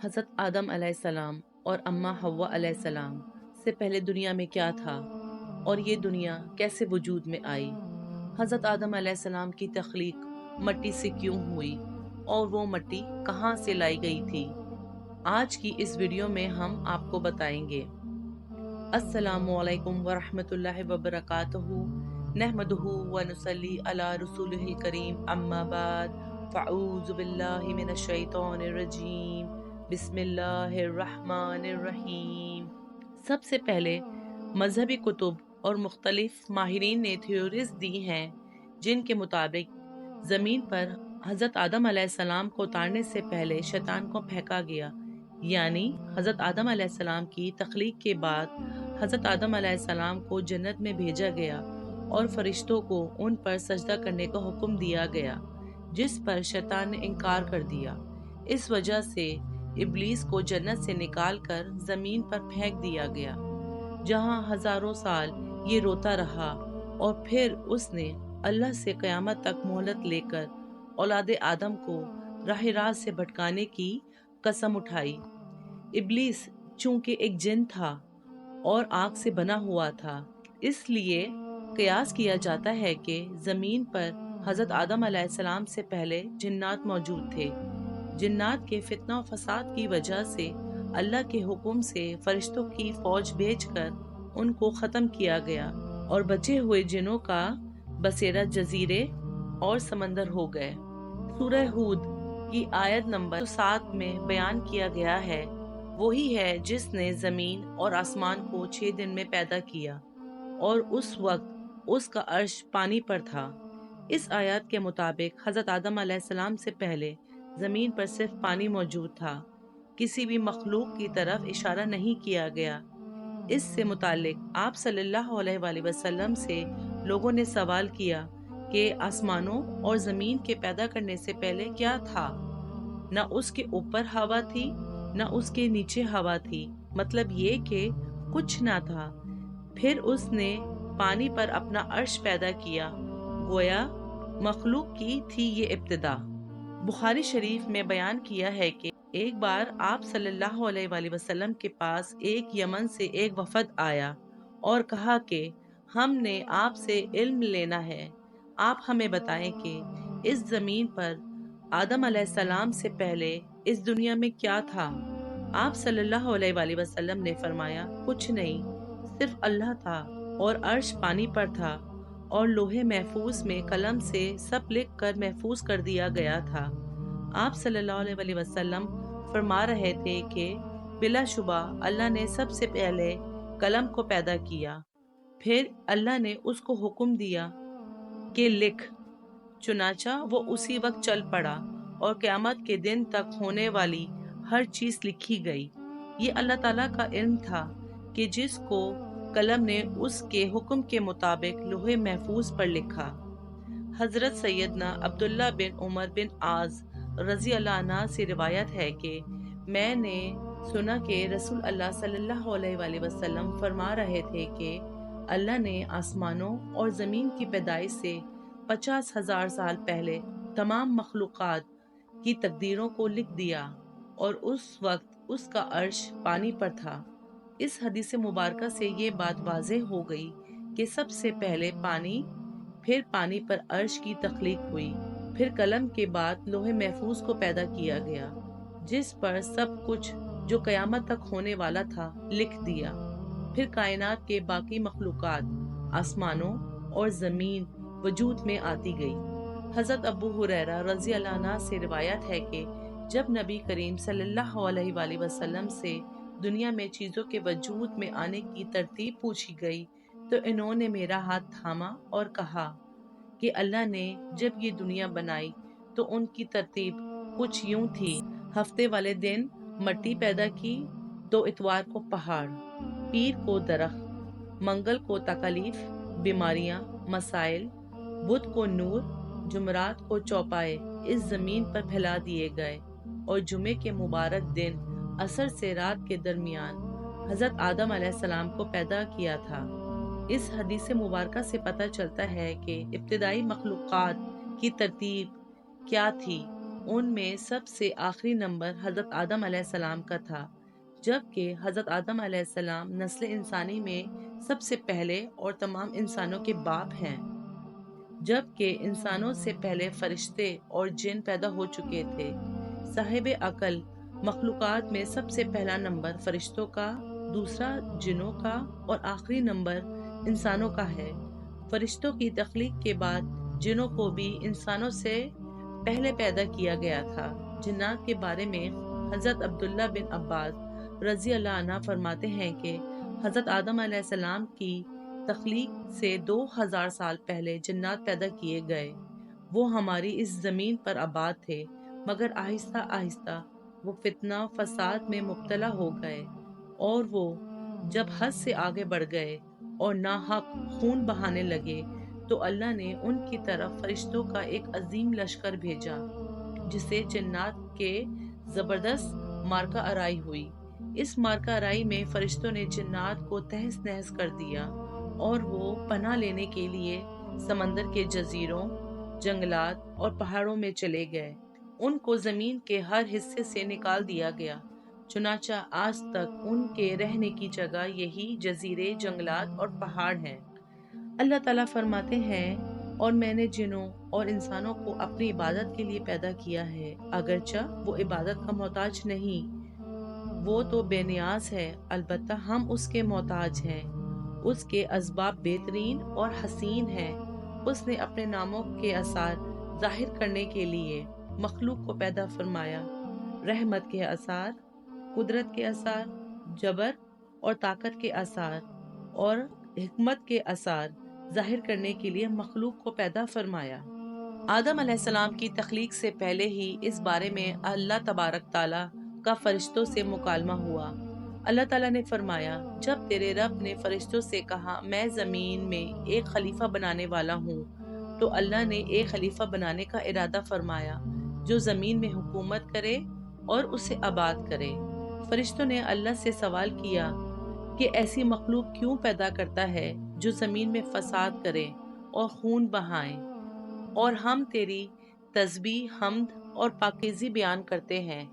حضرت آدم علیہ السلام اور اماں حوا علیہ السلام سے پہلے دنیا میں کیا تھا اور یہ دنیا کیسے وجود میں آئی؟ حضرت آدم علیہ السلام کی تخلیق مٹی سے کیوں ہوئی اور وہ مٹی کہاں سے لائی گئی تھی؟ آج کی اس ویڈیو میں ہم آپ کو بتائیں گے۔ السلام علیکم ورحمۃ اللہ وبرکاتہ، نحمدہ ونصلی علی رسولہ الکریم، اما بعد، فاعوذ باللہ من الشیطان الرجیم، بسم اللہ الرحمن الرحیم۔ سب سے پہلے مذہبی کتب اور مختلف ماہرین نے تھیوریز دی ہیں جن کے مطابق زمین پر حضرت آدم علیہ السلام کو اتارنے سے پہلے شیطان کو پھینکا گیا، یعنی حضرت آدم علیہ السلام کی تخلیق کے بعد حضرت آدم علیہ السلام کو جنت میں بھیجا گیا اور فرشتوں کو ان پر سجدہ کرنے کا حکم دیا گیا، جس پر شیطان نے انکار کر دیا۔ اس وجہ سے ابلیس کو جنت سے نکال کر زمین پر پھینک دیا گیا، جہاں ہزاروں سال یہ روتا رہا، اور پھر اس نے اللہ سے قیامت تک مہلت لے کر اولاد آدم کو راہ راست سے بھٹکانے کی قسم اٹھائی۔ ابلیس چونکہ ایک جن تھا اور آگ سے بنا ہوا تھا، اس لیے قیاس کیا جاتا ہے کہ زمین پر حضرت آدم علیہ السلام سے پہلے جنات موجود تھے۔ جنات کے فتنہ و فساد کی وجہ سے اللہ کے حکم سے فرشتوں کی فوج بھیج کر ان کو ختم کیا گیا، اور بچے ہوئے جنوں کا بسیرا جزیرے اور سمندر ہو گئے۔ سورہ ہود کی آیت نمبر 7 میں بیان کیا گیا ہے، وہی ہے جس نے زمین اور آسمان کو 6 دن میں پیدا کیا، اور اس وقت اس کا عرش پانی پر تھا۔ اس آیات کے مطابق حضرت آدم علیہ السلام سے پہلے زمین پر صرف پانی موجود تھا، کسی بھی مخلوق کی طرف اشارہ نہیں کیا گیا۔ اس سے متعلق آپ صلی اللہ علیہ وآلہ وسلم سے لوگوں نے سوال کیا کہ آسمانوں اور زمین کے پیدا کرنے سے پہلے کیا تھا؟ نہ اس کے اوپر ہوا تھی، نہ اس کے نیچے ہوا تھی، مطلب یہ کہ کچھ نہ تھا۔ پھر اس نے پانی پر اپنا عرش پیدا کیا، گویا مخلوق کی تھی یہ ابتدا۔ بخاری شریف میں بیان کیا ہے کہ ایک بار آپ صلی اللہ علیہ وآلہ وسلم کے پاس ایک یمن سے ایک وفد آیا اور کہا کہ ہم نے آپ سے علم لینا ہے، آپ ہمیں بتائیں کہ اس زمین پر آدم علیہ السلام سے پہلے اس دنیا میں کیا تھا؟ آپ صلی اللہ علیہ وآلہ وسلم نے فرمایا، کچھ نہیں، صرف اللہ تھا، اور عرش پانی پر تھا، اور لوح محفوظ میں قلم سے سب لکھ کر محفوظ کر دیا گیا تھا۔ آپ صلی اللہ علیہ وآلہ وسلم فرما رہے تھے کہ بلا شبہ اللہ نے سب سے پہلے قلم کو پیدا کیا، پھر اللہ نے اس کو حکم دیا کہ لکھ، چنانچہ وہ اسی وقت چل پڑا، اور قیامت کے دن تک ہونے والی ہر چیز لکھی گئی۔ یہ اللہ تعالیٰ کا علم تھا کہ جس کو قلم نے اس کے حکم کے مطابق لوح محفوظ پر لکھا۔ حضرت سیدنا عبداللہ بن عمر بن عاص رضی اللہ عنہ سے روایت ہے کہ میں نے سنا کہ رسول اللہ صلی اللہ علیہ وآلہ وسلم فرما رہے تھے کہ اللہ نے آسمانوں اور زمین کی پیدائش سے 50,000 سال پہلے تمام مخلوقات کی تقدیروں کو لکھ دیا، اور اس وقت اس کا عرش پانی پر تھا۔ اس حدیث مبارکہ سے یہ بات واضح ہو گئی کہ سب سے پہلے پانی، پھر پانی پر عرش کی تخلیق ہوئی، پھر قلم کے بعد لوح محفوظ کو پیدا کیا گیا، جس پر سب کچھ جو قیامت تک ہونے والا تھا لکھ دیا۔ پھر کائنات کے باقی مخلوقات، آسمانوں اور زمین وجود میں آتی گئی۔ حضرت ابو ہریرہ رضی اللہ عنہ سے روایت ہے کہ جب نبی کریم صلی اللہ علیہ وآلہ وسلم سے دنیا میں چیزوں کے وجود میں آنے کی ترتیب پوچھی گئی تو انہوں نے میرا ہاتھ تھاما اور کہا کہ اللہ نے جب یہ دنیا بنائی تو ان کی ترتیب کچھ یوں تھی: ہفتے والے دن مٹی پیدا کی، تو اتوار کو پہاڑ، پیر کو درخت، منگل کو تکالیف، بیماریاں، مسائل، بدھ کو نور، جمعرات کو چوپائے اس زمین پر پھیلا دیے گئے، اور جمعے کے مبارک دن عصر سے رات کے درمیان حضرت آدم علیہ السلام کو پیدا کیا تھا۔ اس حدیث مبارکہ سے پتہ چلتا ہے کہ ابتدائی مخلوقات کی ترتیب کیا تھی، ان میں سب سے آخری نمبر حضرت آدم علیہ السلام کا تھا، جبکہ حضرت آدم علیہ السلام نسل انسانی میں سب سے پہلے اور تمام انسانوں کے باپ ہیں، جبکہ انسانوں سے پہلے فرشتے اور جن پیدا ہو چکے تھے۔ صاحب عقل مخلوقات میں سب سے پہلا نمبر فرشتوں کا، دوسرا جنوں کا اور آخری نمبر انسانوں کا ہے۔ فرشتوں کی تخلیق کے بعد جنوں کو بھی انسانوں سے پہلے پیدا کیا گیا تھا۔ جنات کے بارے میں حضرت عبداللہ بن عباس رضی اللہ عنہ فرماتے ہیں کہ حضرت آدم علیہ السلام کی تخلیق سے 2000 سال پہلے جنات پیدا کیے گئے۔ وہ ہماری اس زمین پر آباد تھے، مگر آہستہ آہستہ وہ فتنہ فساد میں مبتلا ہو گئے، اور وہ جب حد سے آگے بڑھ گئے اور ناحق خون بہانے لگے تو اللہ نے ان کی طرف فرشتوں کا ایک عظیم لشکر بھیجا، جسے جنات کے زبردست مارکہ آرائی ہوئی۔ اس مارکہ آرائی میں فرشتوں نے جنات کو تہس نہس کر دیا، اور وہ پناہ لینے کے لیے سمندر کے جزیروں، جنگلات اور پہاڑوں میں چلے گئے۔ ان کو زمین کے ہر حصے سے نکال دیا گیا، چنانچہ آج تک ان کے رہنے کی جگہ یہی جزیرے، جنگلات اور پہاڑ ہیں۔ اللہ تعالیٰ فرماتے ہیں، اور میں نے جنوں اور انسانوں کو اپنی عبادت کے لیے پیدا کیا ہے، اگرچہ وہ عبادت کا محتاج نہیں۔ وہ تو بے نیاز ہے، البتہ ہم اس کے محتاج ہیں۔ اس کے اسباب بہترین اور حسین ہیں۔ اس نے اپنے ناموں کے اثار ظاہر کرنے کے لیے مخلوق کو پیدا فرمایا۔ رحمت کے اثار، قدرت کے اثار، جبر اور طاقت کے اثار اور حکمت کے اثار ظاہر کرنے کے لیے مخلوق کو پیدا فرمایا۔ آدم علیہ السلام کی تخلیق سے پہلے ہی اس بارے میں اللہ تبارک تعالیٰ کا فرشتوں سے مکالمہ ہوا۔ اللہ تعالیٰ نے فرمایا، جب تیرے رب نے فرشتوں سے کہا میں زمین میں ایک خلیفہ بنانے والا ہوں، تو اللہ نے ایک خلیفہ بنانے کا ارادہ فرمایا جو زمین میں حکومت کرے اور اسے آباد کرے۔ فرشتوں نے اللہ سے سوال کیا کہ ایسی مخلوق کیوں پیدا کرتا ہے جو زمین میں فساد کرے اور خون بہائے، اور ہم تیری تسبیح، حمد اور پاکیزی بیان کرتے ہیں۔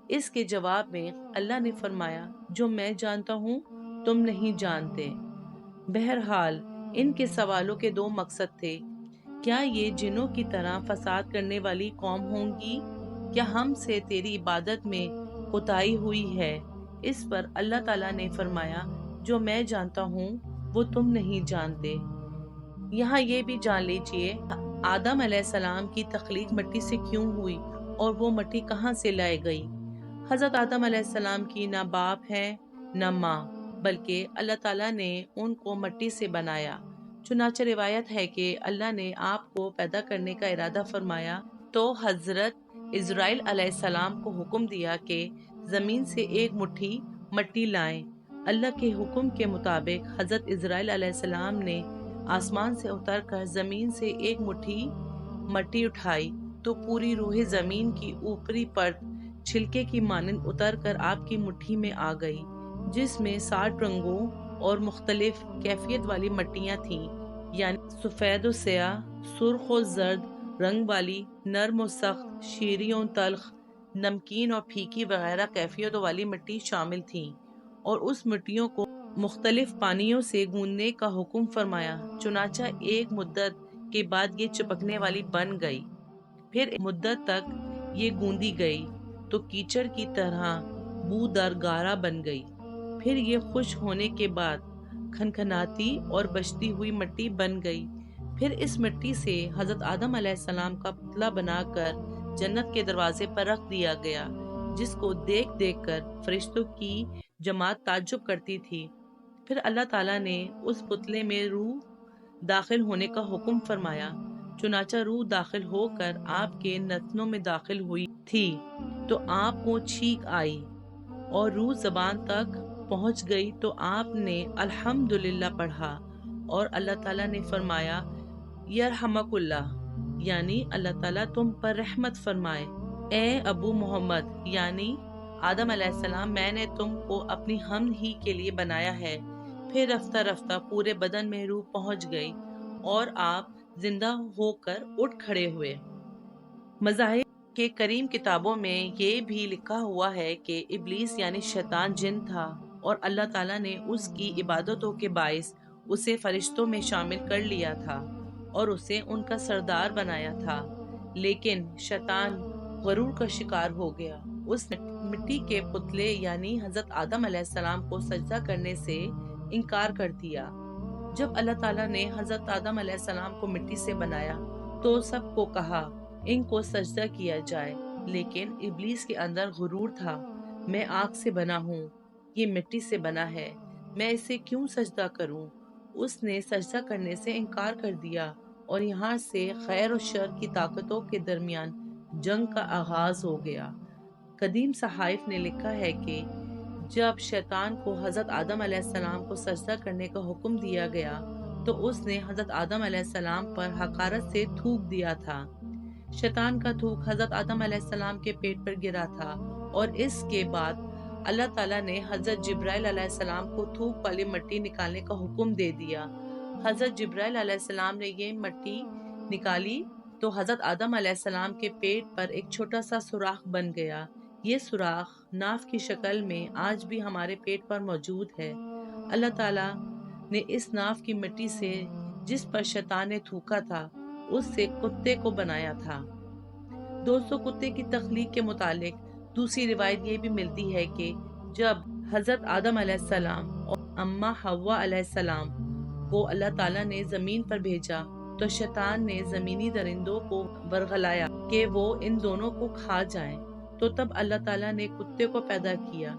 اس کے جواب میں اللہ نے فرمایا، جو میں جانتا ہوں تم نہیں جانتے۔ بہرحال ان کے سوالوں کے دو مقصد تھے، کیا یہ جنوں کی طرح فساد کرنے والی قوم ہوں گی؟ کیا ہم سے تیری عبادت میں کوتاہی ہوئی ہے؟ اس پر اللہ تعالیٰ نے فرمایا، جو میں جانتا ہوں وہ تم نہیں جانتے۔ یہاں یہ بھی جان لیجئے آدم علیہ السلام کی تخلیق مٹی سے کیوں ہوئی اور وہ مٹی کہاں سے لائی گئی۔ حضرت آدم علیہ السلام کی نہ باپ ہے نہ ماں، بلکہ اللہ تعالیٰ نے ان کو مٹی سے بنایا۔ چنانچہ روایت ہے کہ اللہ نے آپ کو پیدا کرنے کا ارادہ فرمایا تو حضرت اسرائیل علیہ السلام کو حکم دیا کہ زمین سے ایک مٹھی مٹی لائیں۔ اللہ کے حکم کے مطابق حضرت اسرائیل علیہ السلام نے آسمان سے اتر کر زمین سے ایک مٹھی مٹی اٹھائی تو پوری روح زمین کی اوپری پرت چھلکے کی مانند اتر کر آپ کی مٹھی میں آ گئی، جس میں 60 رنگوں اور مختلف کیفیت والی مٹیاں تھیں، یعنی سفید و سیاہ، سرخ و زرد رنگ والی، نرم و سخت، شیریں و تلخ، نمکین اور پھیکی وغیرہ کیفیتوں والی مٹی شامل تھیں، اور اس مٹیوں کو مختلف پانیوں سے گوندنے کا حکم فرمایا۔ چنانچہ ایک مدت کے بعد یہ چپکنے والی بن گئی، پھر مدت تک یہ گوندی گئی تو کیچڑ کی طرح بودار گارا بن گئی، پھر یہ خشک ہونے کے بعد کھنکھناتی اور بچتی ہوئی مٹی بن گئی۔ پھر اس مٹی سے حضرت آدم علیہ السلام کا پتلا بنا کر جنت کے دروازے پر رکھ دیا گیا، جس کو دیکھ دیکھ کر فرشتوں کی جماعت تعجب کرتی تھی۔ پھر اللہ تعالیٰ نے اس پتلے میں روح داخل ہونے کا حکم فرمایا، چنانچہ روح داخل ہو کر آپ کے نتنوں میں داخل ہوئی تھی تو آپ کو چھینک آئی، اور روح زبان تک پہنچ گئی تو آپ نے الحمدللہ پڑھا، اور اللہ تعالیٰ نے فرمایا یرحمک اللہ، یعنی اللہ تعالیٰ تم پر رحمت فرمائے۔ اے ابو محمد یعنی آدم علیہ السلام، میں نے تم کو اپنی حمد ہی کے لیے بنایا ہے۔ پھر رفتہ رفتہ پورے بدن میں روح پہنچ گئی اور آپ زندہ ہو کر اٹھ کھڑے ہوئے۔ مذاہب کہ کریم کتابوں میں یہ بھی لکھا ہوا ہے کہ ابلیس یعنی شیطان جن تھا اور اللہ تعالیٰ نے اس کی عبادتوں کے باعث اسے فرشتوں میں شامل کر لیا تھا اور اسے ان کا سردار بنایا تھا، لیکن شیطان غرور کا شکار ہو گیا۔ اس نے مٹی کے پتلے یعنی حضرت آدم علیہ السلام کو سجدہ کرنے سے انکار کر دیا۔ جب اللہ تعالیٰ نے حضرت آدم علیہ السلام کو مٹی سے بنایا تو سب کو کہا ان کو سجدہ کیا جائے، لیکن ابلیس کے اندر غرور تھا۔ میں آگ سے بنا ہوں، یہ مٹی سے بنا ہے، میں اسے کیوں سجدہ کروں؟ اس نے سجدہ کرنے سے انکار کر دیا اور یہاں سے خیر و شر کی طاقتوں کے درمیان جنگ کا آغاز ہو گیا۔ قدیم صحائف نے لکھا ہے کہ جب شیطان کو حضرت آدم علیہ السلام کو سجدہ کرنے کا حکم دیا گیا تو اس نے حضرت آدم علیہ السلام پر حقارت سے تھوک دیا تھا۔ شیطان کا تھوک حضرت آدم علیہ السلام کے پیٹ پر گرا تھا اور اس کے بعد اللہ تعالیٰ نے حضرت جبرائیل علیہ السلام کو تھوک والی مٹی نکالنے کا حکم دے دیا۔ حضرت جبرائیل علیہ السلام نے یہ مٹی نکالی تو حضرت آدم علیہ السلام کے پیٹ پر ایک چھوٹا سا سوراخ بن گیا۔ یہ سوراخ ناف کی شکل میں آج بھی ہمارے پیٹ پر موجود ہے۔ اللہ تعالیٰ نے اس ناف کی مٹی سے جس پر شیطان نے تھوکا تھا اس سے کتے کو بنایا تھا۔ دوستو، کتے کی تخلیق کے متعلق دوسری روایت یہ بھی ملتی ہے کہ جب حضرت آدم علیہ السلام اور اماں حوا علیہ السلام کو اللہ تعالیٰ نے زمین پر بھیجا تو شیطان نے زمینی درندوں کو ورغلایا کہ وہ ان دونوں کو کھا جائیں، تو تب اللہ تعالیٰ نے کتے کو پیدا کیا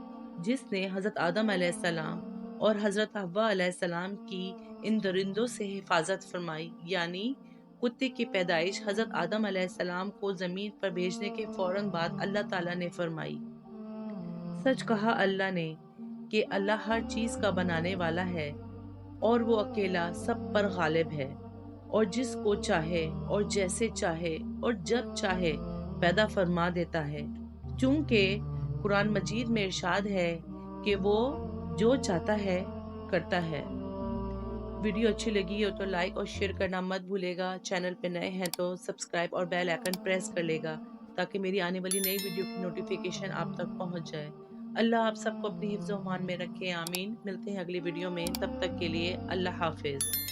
جس نے حضرت آدم علیہ السلام اور حضرت حوا علیہ السلام کی ان درندوں سے حفاظت فرمائی، یعنی کتے کی پیدائش حضرت آدم علیہ السلام کو زمین پر بھیجنے کے فوراً بعد اللہ تعالیٰ نے فرمائی۔ سچ کہا اللہ نے کہ اللہ ہر چیز کا بنانے والا ہے اور وہ اکیلا سب پر غالب ہے اور جس کو چاہے اور جیسے چاہے اور جب چاہے پیدا فرما دیتا ہے، چونکہ قرآن مجید میں ارشاد ہے کہ وہ جو چاہتا ہے کرتا ہے۔ ویڈیو اچھی لگی ہو تو لائک اور شیئر کرنا مت بھولے گا۔ چینل پہ نئے ہیں تو سبسکرائب اور بیل آئیکن پریس کر لے گا تاکہ میری آنے والی نئی ویڈیو کی نوٹیفیکیشن آپ تک پہنچ جائے۔ اللہ آپ سب کو اپنی حفظ و امان میں رکھے، آمین۔ ملتے ہیں اگلی ویڈیو میں، تب تک کے لیے اللہ حافظ۔